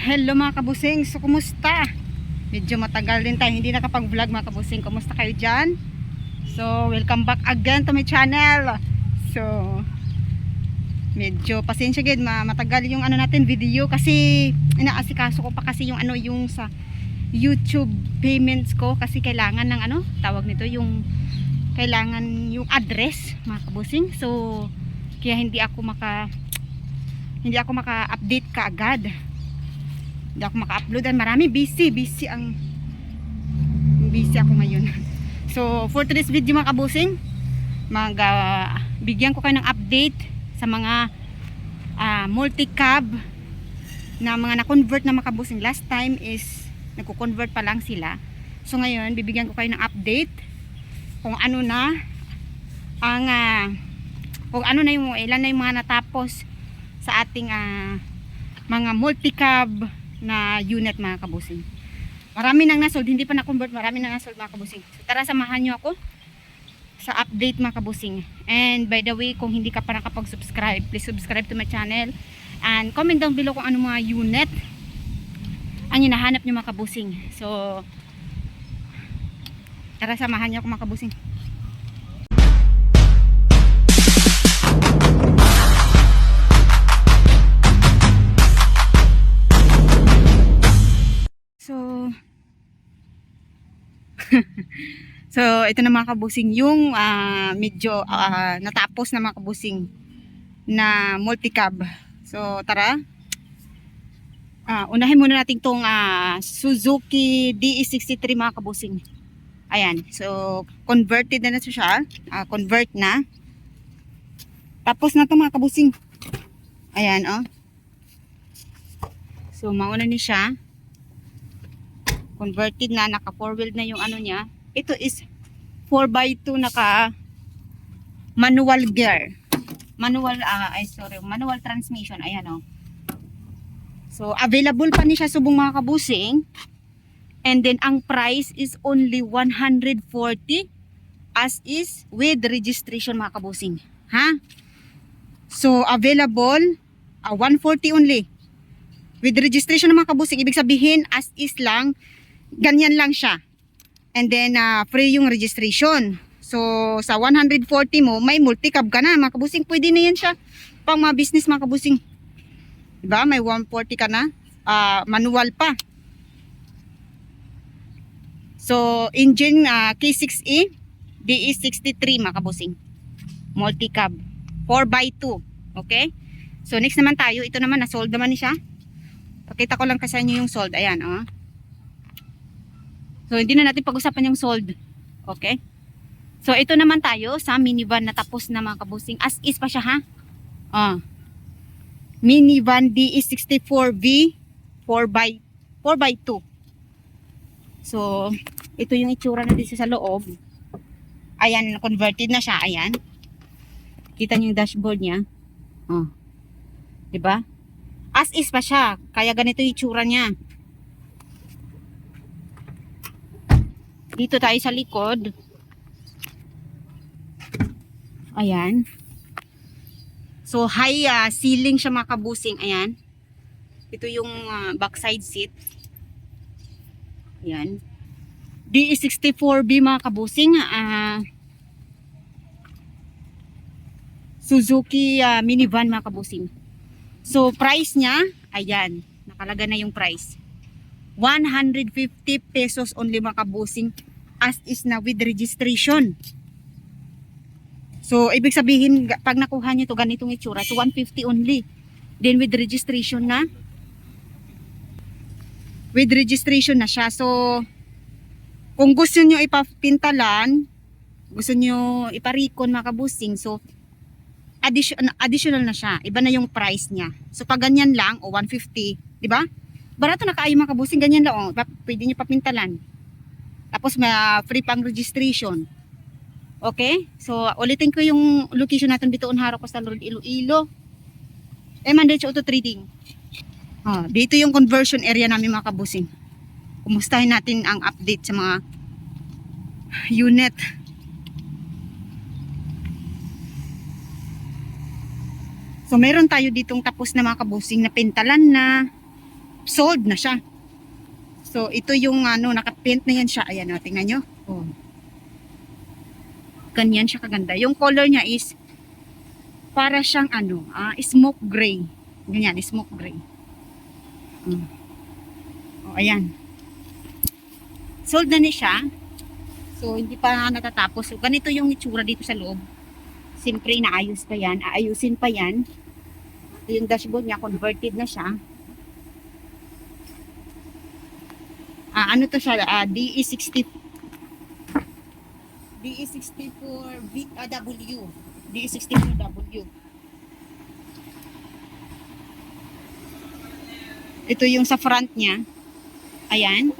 Hello mga kabusing, so kumusta? Medyo matagal din tayo hindi nakapag-vlog mga kabusing. Kumusta kayo dyan? So welcome back again to my channel. So medyo pasensya gid, matagal yung ano natin video kasi inaasikaso ko pa kasi yung ano yung sa YouTube payments ko kasi kailangan ng ano tawag nito yung kailangan yung address mga kabusing. So kaya hindi ako maka-update kaagad. Hindi ako maka-upload. Marami busy ako ngayon. So for today's video mga kabusing, bigyan ko kayo ng update sa mga multi-cab na mga na-convert na mga kabusing. Last time is nagko-convert pa lang sila. So ngayon bibigyan ko kayo ng update kung ano na ang ilan na yung mga natapos sa ating mga multi-cab na unit mga kabusing. Marami nang nasold, hindi pa na-convert, marami nang nasold mga kabusing. So tara, samahan nyo ako sa update mga kabusing. And by the way, kung hindi ka pa nakapag-subscribe, please subscribe to my channel and comment down below kung ano mga unit ang hinahanap nyo mga kabusing. So tara, samahan nyo ako mga kabusing. So ito na mga kabusing yung medyo natapos na mga kabusing na multi-cab. So tara, unahin muna natin tong Suzuki DE63 mga kabusing. Ayan, so converted na siya, convert na. Tapos na to mga kabusing. Ayan, oh. So mauna ni siya. Converted na, naka 4-wheel na yung ano niya. Ito is 4x2 naka manual gear. Manual manual transmission. Ayan, oh. So available pa ni siya subong mga kabusing. And then ang price is only 140 as is with registration mga kabusing. Ha? So available 140 only. With registration ng mga kabusing, ibig sabihin as is lang, ganyan lang siya. And then free yung registration. So sa 140 mo, may multi-cab ka na mga kabusing. Pwede na yan siya pang mga business mga kabusing. Diba? May 140 ka na. Manual pa. So engine K6E DE63 mga kabusing. Multi-cab. 4x2. Okay? So next naman tayo. Ito naman, na-sold naman ni siya. Pakita ko lang kasi inyo yung sold. Ayan, oh. So hindi na natin pag-usapan yung sold. Okay? So ito naman tayo sa minivan na tapos na mga kabusing. As is pa siya, ha? Minivan DE64V 4x2. So ito yung itsura na dito sa loob. Ayan, converted na siya. Ayan. Kita niyo yung dashboard niya. Diba? As is pa siya. Kaya ganito yung itsura niya. Dito tayo sa likod. Ayan. So high ceiling siya mga kabusing. Ayan. Ito yung backside seat. Ayan. DE64B mga kabusing. Suzuki minivan mga kabusing. So price niya, ayan, nakalaga na yung price. 150 pesos only mga kabusing, as is na with registration. So ibig sabihin pag nakuha niyo to ganitong itsura, so 150 only. Then with registration na. With registration na siya. So kung gusto niyo ipapintalan, gusto niyo iparikon mga kabusing, so additional na siya. Iba na yung price niya. So pag ganyan lang, 150, di ba? Barato na kaayo mga kabusing, ganyan lang, pwede niyo papintalan. Tapos may free pang registration. Okay? So ulitin ko yung location natin dito Unharo Coastal Road, Iloilo. Mandacho Auto Trading. Dito yung conversion area namin mga kabusing. Kumustahin natin ang update sa mga unit. So meron tayo ditong tapos na mga kabusing na pintalan na. sold na siya. So, ito yung naka-paint na yan siya. Ayan, tingnan nyo. Oh. Ganyan siya kaganda. Yung color niya is para siyang smoke gray. Ganyan, smoke gray. Oh, ayan. Sold na ni siya. So, hindi pa natatapos. So, ganito yung itsura dito sa loob. Siyempre, inaayos pa yan. Aayusin pa yan. Ito yung dashboard niya. Converted na siya. Ano to siya? DE64 W. DE64W. Ito yung sa front niya. Ayan.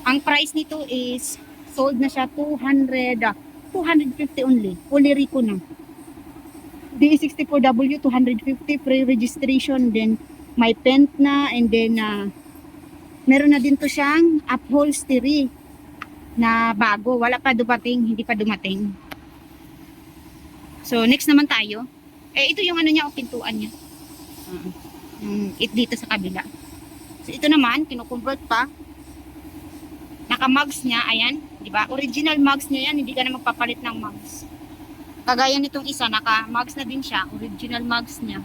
Ang price nito is sold na siya 250 only. Fully Rico na. DE64W 250 pre-registration, then may paint na, and then meron na din to siyang upholstery na bago. Wala pa dumating, hindi pa dumating. So next naman tayo. Ito yung niya, pintuan niya. Dito sa kabila. So ito naman, kino-convert pa. Naka-mugs niya, ayan, di ba? Original mugs niya yan, hindi ka na magpapalit ng mugs. Kagaya nitong isa, naka-mugs na din siya, original mugs niya.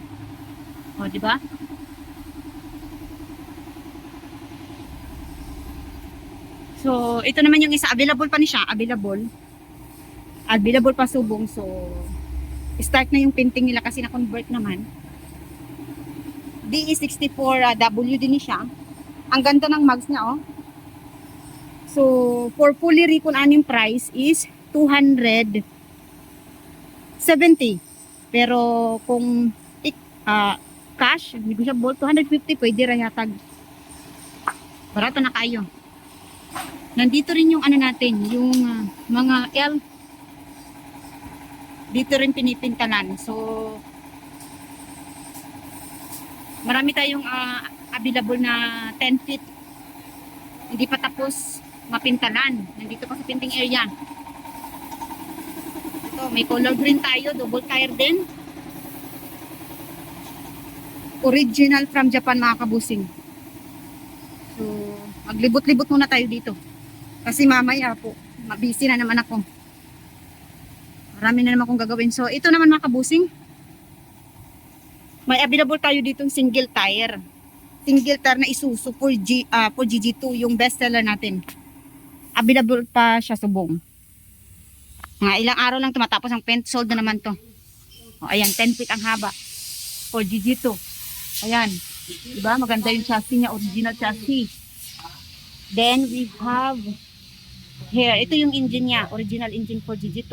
O, di ba? So, ito naman yung isa, available pa ni siya, available pa subong. So, start na yung painting nila kasi na-convert naman. DE64W din ni siya. Ang ganda ng mugs niya, oh. So, for fully recon yung price is 270. Pero kung cash, negotiable 250, pwede rin yatag. Barato na kayo. Nandito rin yung natin, yung mga L. Dito rin pinipintalan. So, marami tayong available na 10 feet. Hindi pa tapos mapintalan. Nandito pa sa painting area. Ito, may color green tayo. Double tire din. Original from Japan, mga kabusing. So, maglibot-libot muna tayo dito. Kasi mamaya po, mabisi na naman ako. Marami na naman akong gagawin. So, ito naman, mga kabusing. May available tayo ditong single tire. Single tire na Isuzu for GG2, yung best seller natin. Available pa siya subong. Mga ilang araw lang tumatapos ang paint, sold na naman to. O, ayan, 10 feet ang haba. For GG2. Ayan. Diba? Maganda yung chassis niya, original chassis. Then we have here, ito yung engine niya, original engine for GG2.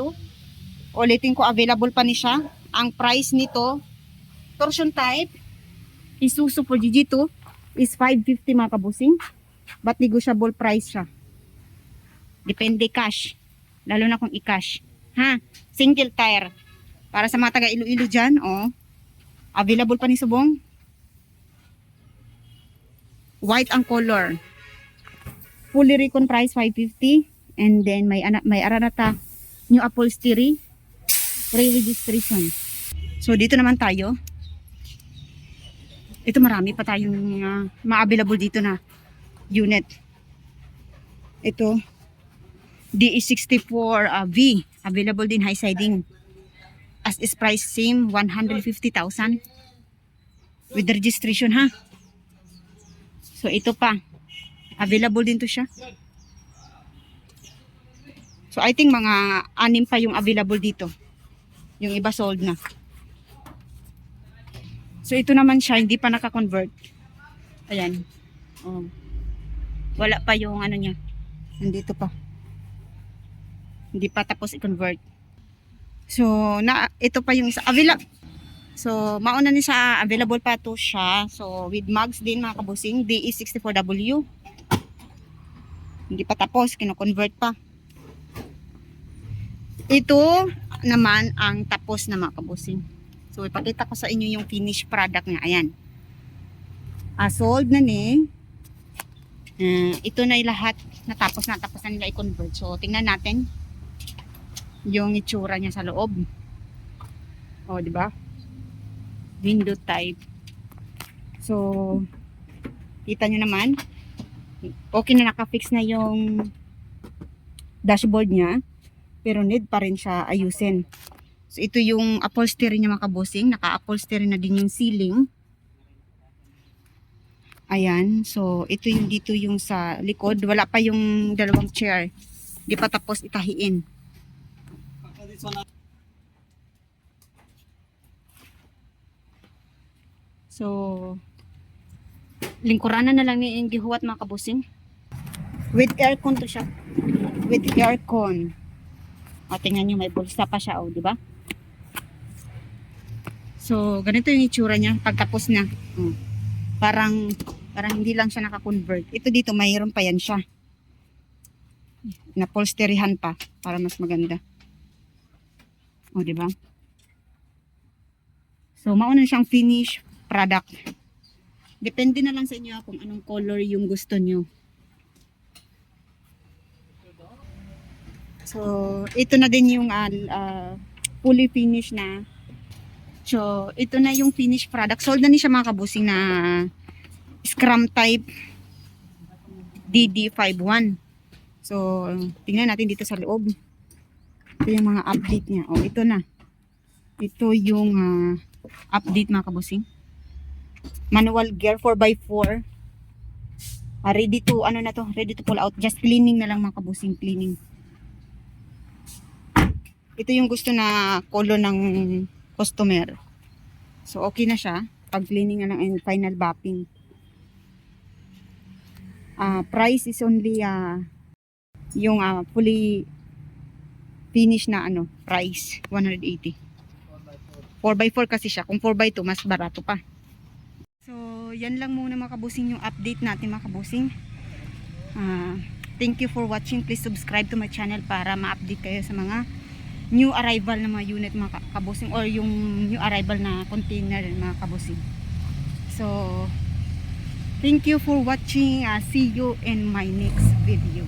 Ulitin ko, available pa ni siya. Ang price nito, torsion type, Isuzu for GG2 is 550, mga kabusing. But negotiable price siya. Depende cash. Lalo na kung i-cash. Ha? Single tire. Para sa mga taga Iloilo dyan, oh. Available pa ni subong. White ang color. Fully recon price 550. And then may aranata new upholstery. Pre-registration. So dito naman tayo. Ito marami pa tayong ma-available dito na unit. Ito DE64V, available din high siding. As is price same, 150,000 with registration, ha. So ito pa, available din to siya. So I think mga 6 pa yung available dito. Yung iba sold na. So ito naman siya, hindi pa naka-convert. Ayan. Oh. Wala pa yung niya. Nandito pa. Hindi pa tapos i-convert. So, ito pa yung isa. So, mauna ni sa available pa to siya. So, with mugs din, mga kabusing. DE64W. Hindi pa tapos. Kino-convert pa. Ito naman ang tapos na, mga kabusing. So, ipakita ko sa inyo yung finished product niya. Ayan. Sold na ni. Ito na yung lahat. Natapos na nila i-convert. So, tingnan natin yung itsura niya sa loob. O, di ba? Window type. So, Kita nyo naman. Okay na, nakafix na yung dashboard niya. Pero need pa rin siya ayusin. So ito yung upholstery niya mga kabusing. Naka-upholstery na din yung ceiling. Ayan. So ito yung dito yung sa likod. Wala pa yung dalawang chair. Di pa tapos itahiin. So lingkuranan na lang ni yung gihuwat mga kabusing. With aircon to siya. With aircon. O, tingnan nyo, may bulsa pa siya, o, di ba? So, ganito yung itsura niya pagtapos na. Parang hindi lang siya naka-convert. Ito dito, mayroon pa yan siya. Napolsterihan pa para mas maganda. O, di ba? So, mauna siyang finish product. Depende na lang sa inyo kung anong color yung gusto nyo. So, ito na din yung fully finished na. So, ito na yung finished product. Sold na ni siya mga kabusing na Scrum type DD51. So, tingnan natin dito sa loob. Ito yung mga update niya. Oh, ito na. Ito yung update mga kabusing. Manual gear 4x4. Ready to, ano na to? Ready to pull out. Just cleaning na lang mga kabusing. Cleaning. Ito yung gusto na color ng customer. So, okay na siya. Pag-cleaning na lang and final wrapping. Price is only yung fully finished na price. 180. 4x4 kasi siya. Kung 4x2, mas barato pa. So, yan lang muna mga kabusing yung update natin mga kabusing. Thank you for watching. Please subscribe to my channel para ma-update kayo sa mga new arrival na mga unit mga kabusing or yung new arrival na container mga kabusing. So thank you for watching. See you in my next video.